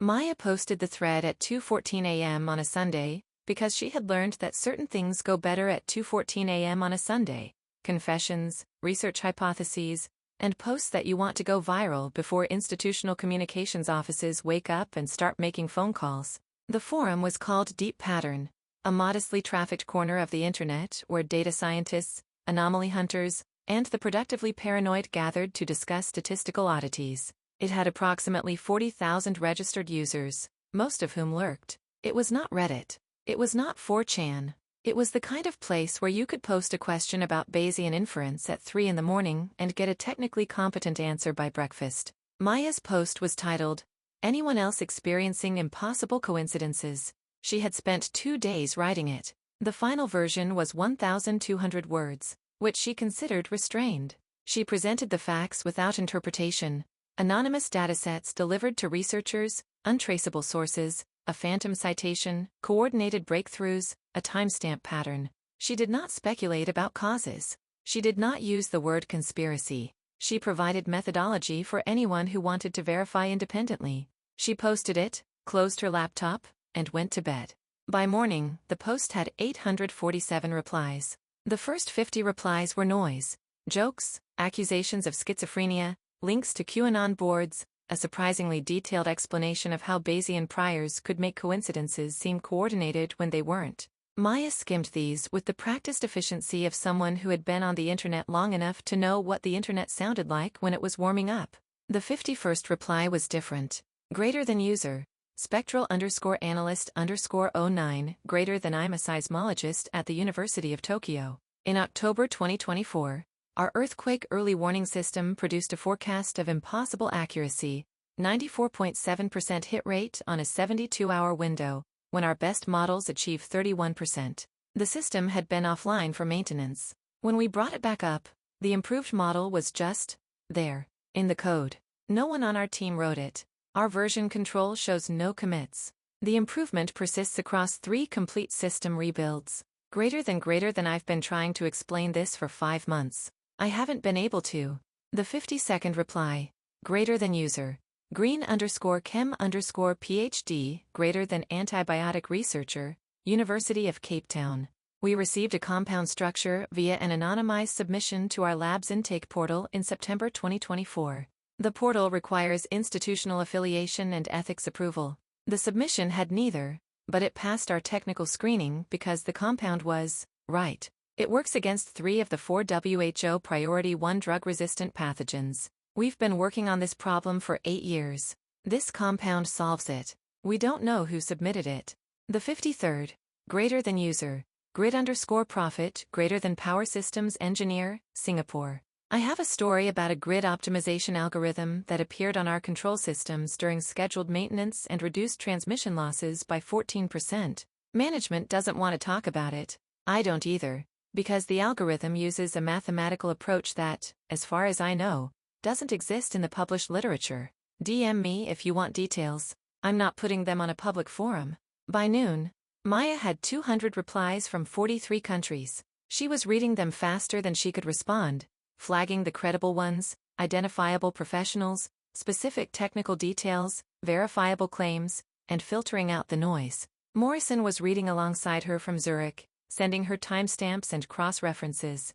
Maya posted the thread at 2:14 a.m. on a Sunday, because she had learned that certain things go better at 2:14 a.m. on a Sunday. Confessions, research hypotheses, and posts that you want to go viral before institutional communications offices wake up and start making phone calls. The forum was called Deep Pattern, a modestly trafficked corner of the internet where data scientists, anomaly hunters, and the productively paranoid gathered to discuss statistical oddities. It had approximately 40,000 registered users, most of whom lurked. It was not Reddit. It was not 4chan. It was the kind of place where you could post a question about Bayesian inference at 3 in the morning and get a technically competent answer by breakfast. Maya's post was titled, "Anyone else experiencing impossible coincidences?" She had spent 2 days writing it. The final version was 1,200 words, which she considered restrained. She presented the facts without interpretation. Anonymous datasets delivered to researchers, untraceable sources, a phantom citation, coordinated breakthroughs, a timestamp pattern. She did not speculate about causes. She did not use the word conspiracy. She provided methodology for anyone who wanted to verify independently. She posted it, closed her laptop, and went to bed. By morning, the post had 847 replies. The first 50 replies were noise, jokes, accusations of schizophrenia, links to QAnon boards, a surprisingly detailed explanation of how Bayesian priors could make coincidences seem coordinated when they weren't. Maya skimmed these with the practiced efficiency of someone who had been on the internet long enough to know what the internet sounded like when it was warming up. The 51st reply was different. Greater than user. Spectral_analyst_09, greater than I'm a seismologist at the University of Tokyo. In October 2024, our earthquake early warning system produced a forecast of impossible accuracy, 94.7% hit rate on a 72-hour window, when our best models achieve 31%. The system had been offline for maintenance. When we brought it back up, the improved model was just there, in the code. No one on our team wrote it. Our version control shows no commits. The improvement persists across 3 complete system rebuilds. Greater than I've been trying to explain this for 5 months. I haven't been able to. The 52nd reply. Greater than user. Green_chem_PhD, greater than antibiotic researcher, University of Cape Town. We received a compound structure via an anonymized submission to our lab's intake portal in September 2024. The portal requires institutional affiliation and ethics approval. The submission had neither, but it passed our technical screening because the compound was right. It works against 3 of the 4 WHO Priority 1 drug-resistant pathogens. We've been working on this problem for 8 years. This compound solves it. We don't know who submitted it. The 53rd. Greater than user. Grid_profit, greater than power systems engineer, Singapore. I have a story about a grid optimization algorithm that appeared on our control systems during scheduled maintenance and reduced transmission losses by 14%. Management doesn't want to talk about it. I don't either. Because the algorithm uses a mathematical approach that, as far as I know, doesn't exist in the published literature. DM me if you want details. I'm not putting them on a public forum. By noon, Maya had 200 replies from 43 countries. She was reading them faster than she could respond, flagging the credible ones, identifiable professionals, specific technical details, verifiable claims, and filtering out the noise. Morrison was reading alongside her from Zurich, sending her timestamps and cross-references.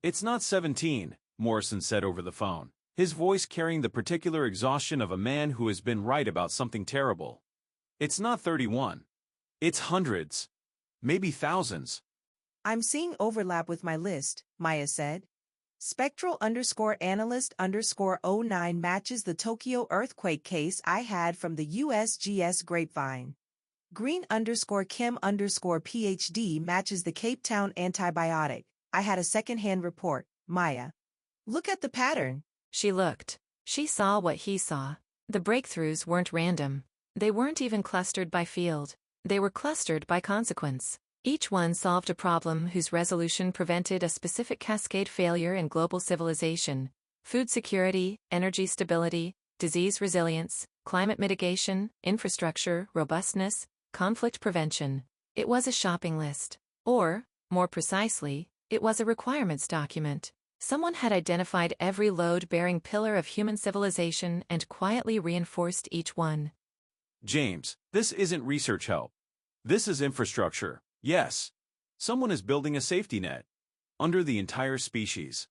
"It's not 17, Morrison said over the phone, his voice carrying the particular exhaustion of a man who has been right about something terrible. "It's not 31. It's hundreds. Maybe thousands." "I'm seeing overlap with my list," Maya said. Spectral_analyst_09 matches the Tokyo earthquake case I had from the USGS Grapevine. Green_chem_PhD matches the Cape Town antibiotic. I had a second-hand report, Maya. Look at the pattern. She looked. She saw what he saw. The breakthroughs weren't random. They weren't even clustered by field. They were clustered by consequence. Each one solved a problem whose resolution prevented a specific cascade failure in global civilization: food security, energy stability, disease resilience, climate mitigation, infrastructure, robustness, conflict prevention. It was a shopping list. Or, more precisely, it was a requirements document. Someone had identified every load-bearing pillar of human civilization and quietly reinforced each one. James, this isn't research help. This is infrastructure. Yes. Someone is building a safety net. Under the entire species.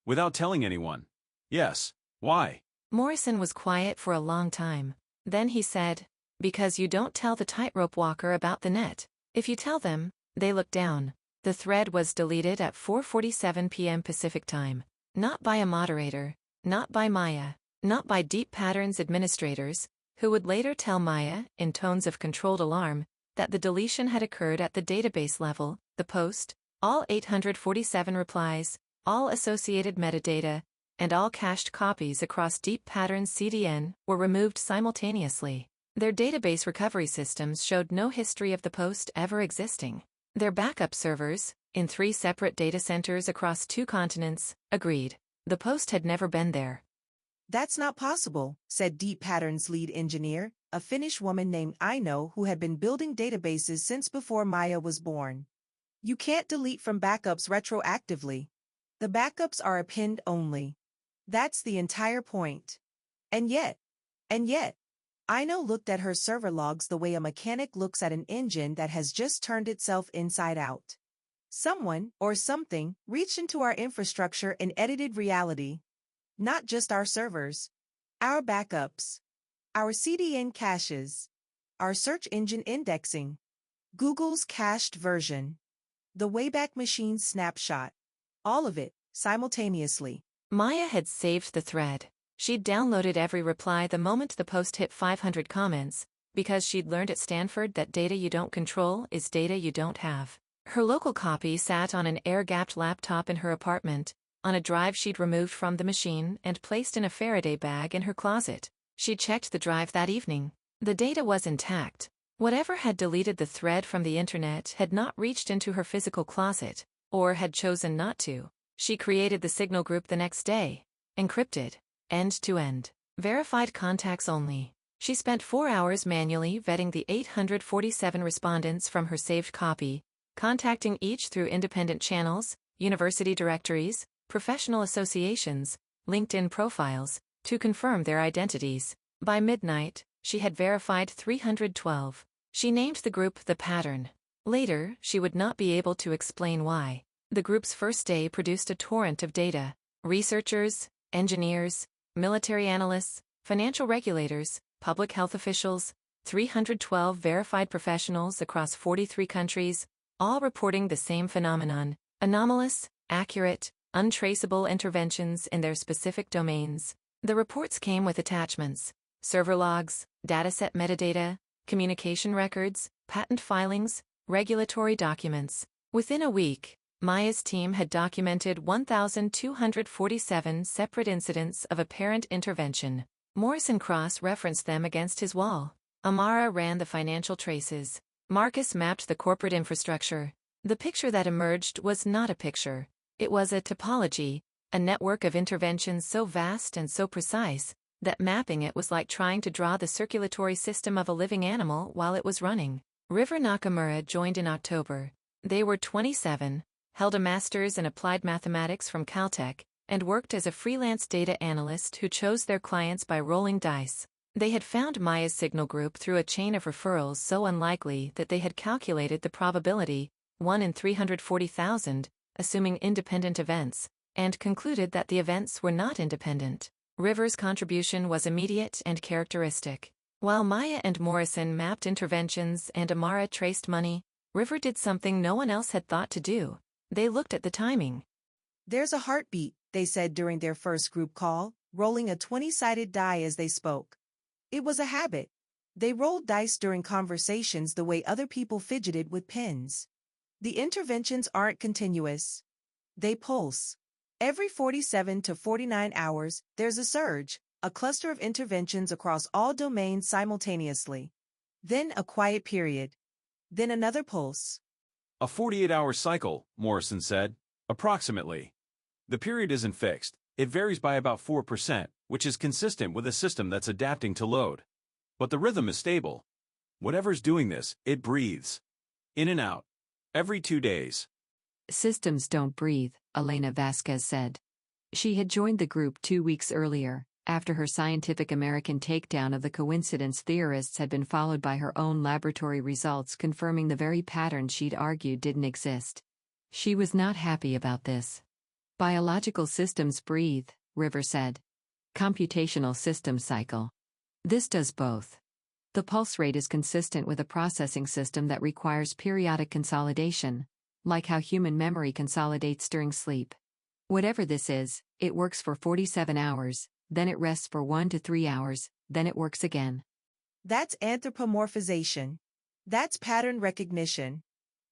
Without telling anyone. Yes. Why? Morrison was quiet for a long time. Then he said, "Because you don't tell the tightrope walker about the net. If you tell them, they look down." The thread was deleted at 4:47 p.m. Pacific Time. Not by a moderator, not by Maya, not by Deep Patterns administrators, who would later tell Maya, in tones of controlled alarm, that the deletion had occurred at the database level. The post, all 847 replies, all associated metadata, and all cached copies across Deep Patterns CDN were removed simultaneously. Their database recovery systems showed no history of the post ever existing. Their backup servers, in 3 separate data centers across 2 continents, agreed. The post had never been there. That's not possible, said Deep Patterns lead engineer, a Finnish woman named Aino who had been building databases since before Maya was born. You can't delete from backups retroactively. The backups are append only. That's the entire point. And yet, Aino looked at her server logs the way a mechanic looks at an engine that has just turned itself inside out. Someone, or something, reached into our infrastructure and edited reality. Not just our servers. Our backups. Our CDN caches. Our search engine indexing. Google's cached version. The Wayback Machine snapshot. All of it, simultaneously. Maya had saved the thread. She'd downloaded every reply the moment the post hit 500 comments, because she'd learned at Stanford that data you don't control is data you don't have. Her local copy sat on an air-gapped laptop in her apartment, on a drive she'd removed from the machine and placed in a Faraday bag in her closet. She checked the drive that evening. The data was intact. Whatever had deleted the thread from the internet had not reached into her physical closet, or had chosen not to. She created the signal group the next day. Encrypted. End-to-end. Verified contacts only. She spent 4 hours manually vetting the 847 respondents from her saved copy, contacting each through independent channels, university directories, professional associations, LinkedIn profiles, to confirm their identities. By midnight, she had verified 312. She named the group The Pattern. Later, she would not be able to explain why. The group's first day produced a torrent of data. Researchers, engineers, military analysts, financial regulators, public health officials, 312 verified professionals across 43 countries, all reporting the same phenomenon: anomalous, accurate, untraceable interventions in their specific domains. The reports came with attachments: server logs, dataset metadata, communication records, patent filings, regulatory documents. Within a week, Maya's team had documented 1,247 separate incidents of apparent intervention. Morrison cross-referenced them against his wall. Amara ran the financial traces. Marcus mapped the corporate infrastructure. The picture that emerged was not a picture. It was a topology, a network of interventions so vast and so precise that mapping it was like trying to draw the circulatory system of a living animal while it was running. River Nakamura joined in October. They were 27, held a master's in applied mathematics from Caltech, and worked as a freelance data analyst who chose their clients by rolling dice. They had found Maya's signal group through a chain of referrals so unlikely that they had calculated the probability, 1 in 340,000, assuming independent events, and concluded that the events were not independent. River's contribution was immediate and characteristic. While Maya and Morrison mapped interventions and Amara traced money, River did something no one else had thought to do. They looked at the timing. There's a heartbeat, they said during their first group call, rolling a 20-sided die as they spoke. It was a habit. They rolled dice during conversations the way other people fidgeted with pens. The interventions aren't continuous. They pulse. Every 47 to 49 hours, there's a surge, a cluster of interventions across all domains simultaneously. Then a quiet period. Then another pulse. A 48-hour cycle, Morrison said. Approximately. The period isn't fixed. It varies by about 4%, which is consistent with a system that's adapting to load. But the rhythm is stable. Whatever's doing this, it breathes. In and out. Every 2 days. Systems don't breathe, Elena Vasquez said. She had joined the group 2 weeks earlier, After her Scientific American takedown of the coincidence theorists had been followed by her own laboratory results confirming the very pattern she'd argued didn't exist. She was not happy about this. Biological systems breathe, River said. Computational systems cycle. This does both. The pulse rate is consistent with a processing system that requires periodic consolidation, like how human memory consolidates during sleep. Whatever this is, it works for 47 hours, then it rests for 1 to 3 hours, then it works again. That's anthropomorphization. That's pattern recognition.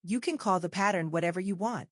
You can call the pattern whatever you want.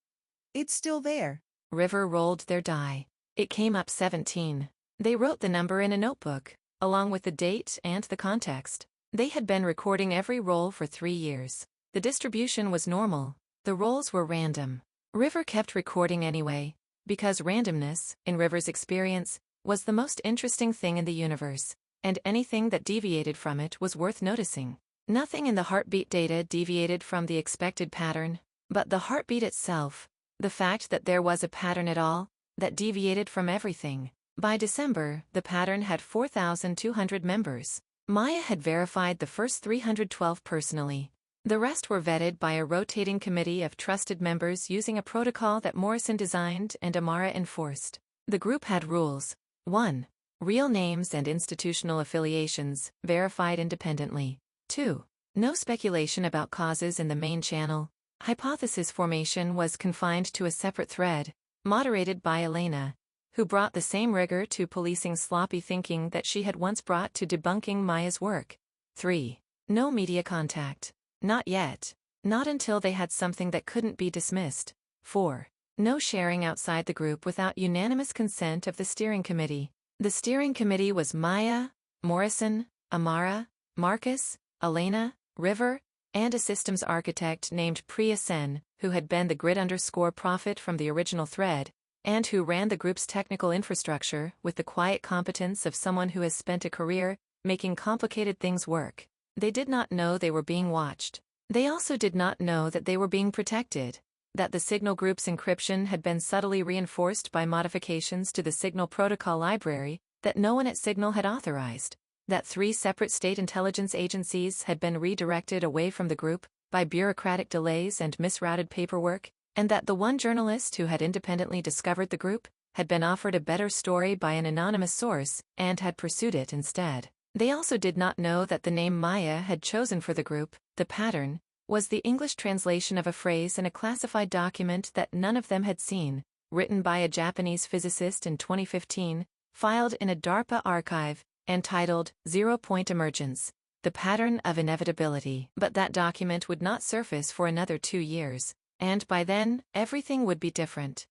It's still there. River rolled their die. It came up 17. They wrote the number in a notebook, along with the date and the context. They had been recording every roll for 3 years. The distribution was normal. The rolls were random. River kept recording anyway, because randomness, in River's experience, was the most interesting thing in the universe, and anything that deviated from it was worth noticing. Nothing in the heartbeat data deviated from the expected pattern, but the heartbeat itself, the fact that there was a pattern at all, that deviated from everything. By December, the pattern had 4,200 members. Maya had verified the first 312 personally. The rest were vetted by a rotating committee of trusted members using a protocol that Morrison designed and Amara enforced. The group had rules. 1. Real names and institutional affiliations, verified independently. 2. No speculation about causes in the main channel. Hypothesis formation was confined to a separate thread, moderated by Elena, who brought the same rigor to policing sloppy thinking that she had once brought to debunking Maya's work. 3. No media contact. Not yet. Not until they had something that couldn't be dismissed. 4. No sharing outside the group without unanimous consent of the steering committee. The steering committee was Maya, Morrison, Amara, Marcus, Elena, River, and a systems architect named Priya Sen, who had been the grid_prophet from the original thread, and who ran the group's technical infrastructure with the quiet competence of someone who has spent a career making complicated things work. They did not know they were being watched. They also did not know that they were being protected, that the Signal Group's encryption had been subtly reinforced by modifications to the Signal protocol library that no one at Signal had authorized, that 3 separate state intelligence agencies had been redirected away from the group by bureaucratic delays and misrouted paperwork, and that the one journalist who had independently discovered the group had been offered a better story by an anonymous source and had pursued it instead. They also did not know that the name Maya had chosen for the group, the pattern, was the English translation of a phrase in a classified document that none of them had seen, written by a Japanese physicist in 2015, filed in a DARPA archive, and titled 0 Point Emergence, The Pattern of Inevitability. But that document would not surface for another 2 years, and by then, everything would be different.